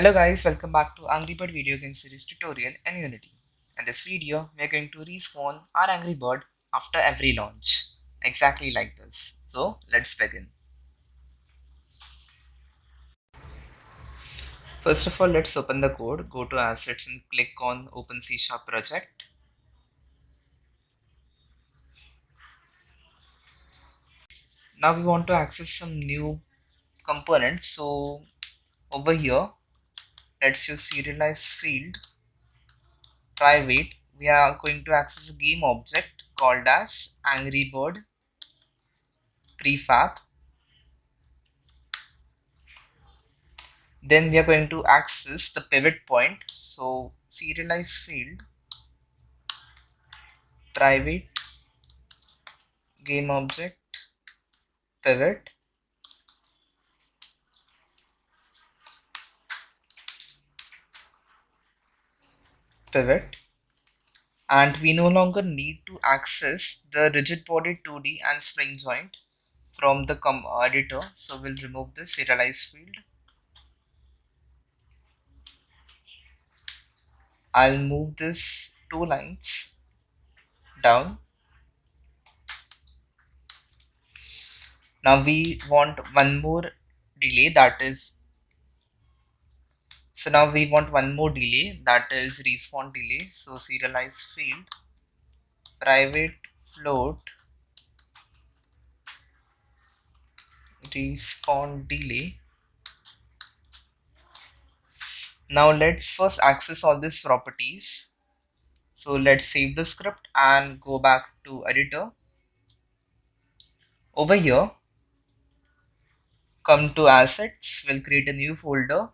Hello guys, welcome back to Angry Bird video game series tutorial and Unity. In this video, we are going to respawn our Angry Bird after every launch. Exactly like this. So let's begin. First of all, let's open the code, go to assets and click on open C# project. Now we want to access some new components. So over here, let's use serialize field private. We are going to access a game object called as Angry Bird prefab. Then we are going to access the pivot point. So serialize field private game object pivot. And we no longer need to access the rigid body 2D and spring joint from the editor. So we'll remove the serialize field. I'll move this 2 lines down. Now we want one more delay, that is respawn delay. So serialize field private float respawn delay. Now let's first access all these properties. So let's save the script and go back to editor. Over here, come to assets. We'll create a new folder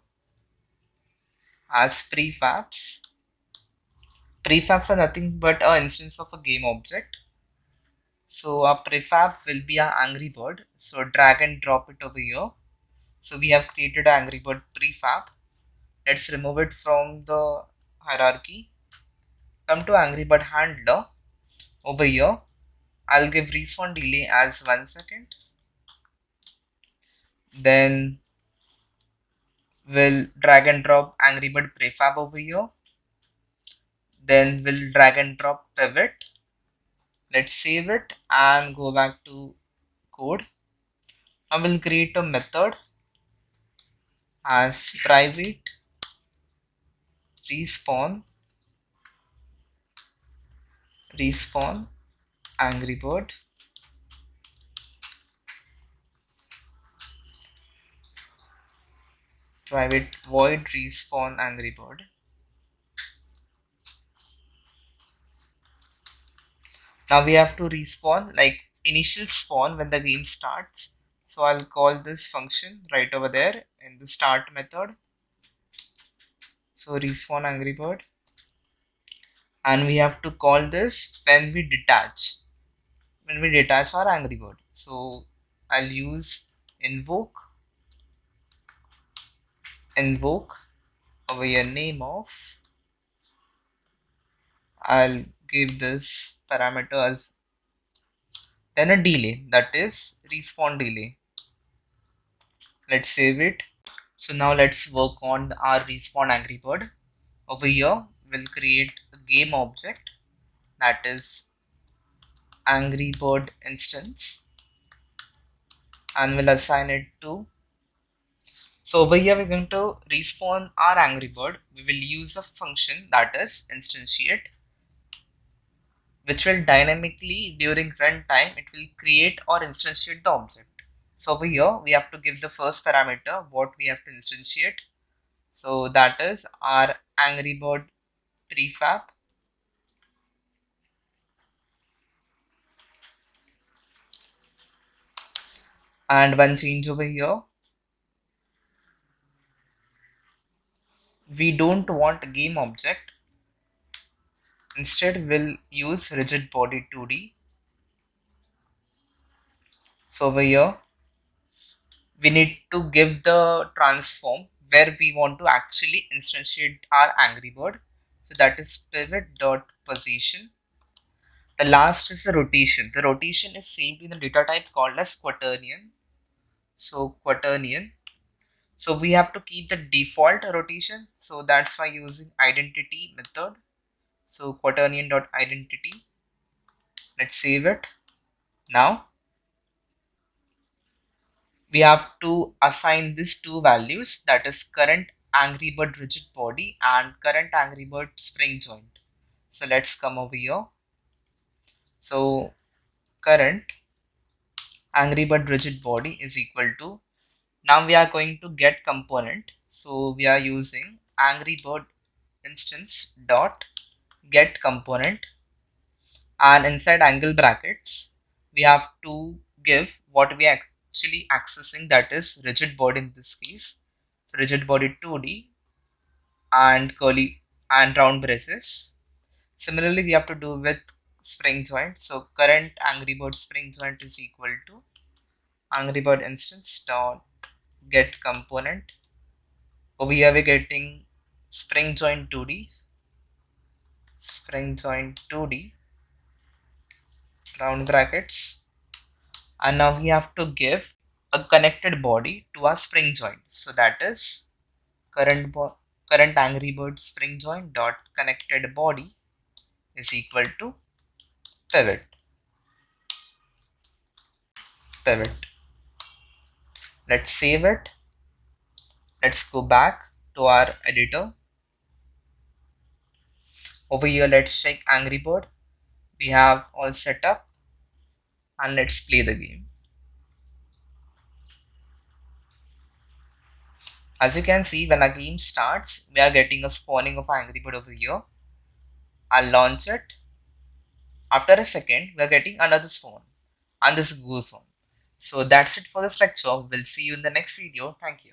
as prefabs. Prefabs are nothing but an instance of a game object. So our prefab will be our Angry Bird. So drag and drop it over here. So we have created an Angry Bird prefab. Let's remove it from the hierarchy. Come to Angry Bird handler. Over here, I'll give respawn delay as 1 second. Then we'll drag and drop Angry Bird prefab over here. Then we'll drag and drop pivot. Let's save it and go back to code. I will create a method as private respawn Angry Bird. Private void respawn Angry Bird. Now we have to respawn like initial spawn when the game starts. So I'll call this function right over there in the start method. So respawn Angry Bird. And we have to call this when we detach our Angry Bird. So I'll use invoke over here name of. I'll give this parameter as then a delay, that is respawn delay. Let's save it. So now let's work on our respawn Angry Bird. Over here we'll create a game object, that is Angry Bird instance, and we'll assign it to. So over here we're going to respawn our Angry Bird. We will use a function, that is instantiate, which will dynamically during runtime it will create or instantiate the object. So over here we have to give the first parameter what we have to instantiate. So that is our Angry Bird prefab. And one change over here, we don't want game object. Instead we'll use rigid body 2D. So over here we need to give the transform where we want to actually instantiate our Angry Bird. So that is pivot dot position. The last is the rotation. The rotation is saved in the data type called as quaternion. So quaternion. So we have to keep the default rotation. So that's why using identity method. So quaternion dot identity. Let's save it. Now we have to assign these two values, that is current Angry Bird rigid body and current Angry Bird spring joint. So let's come over here. So current Angry Bird rigid body is equal to, now we are going to get component. So we are using Angry Bird instance dot get component, and inside angle brackets we have to give what we are actually accessing, that is rigid body in this case. So rigid body 2D and curly and round braces. Similarly we have to do with spring joint. So current Angry Bird spring joint is equal to Angry Bird instance dot get component. Over here we're getting spring joint 2D, spring joint 2D, round brackets, and now we have to give a connected body to our spring joint. So that is current Angry Bird spring joint dot connected body is equal to pivot. Let's save it. Let's go back to our editor. Over here let's check Angry Bird. We have all set up, and let's play the game. As you can see, when a game starts, we are getting a spawning of Angry Bird over here. I'll launch it. After a second, we are getting another spawn, and this goes on. So that's it for this lecture. We'll see you in the next video. Thank you.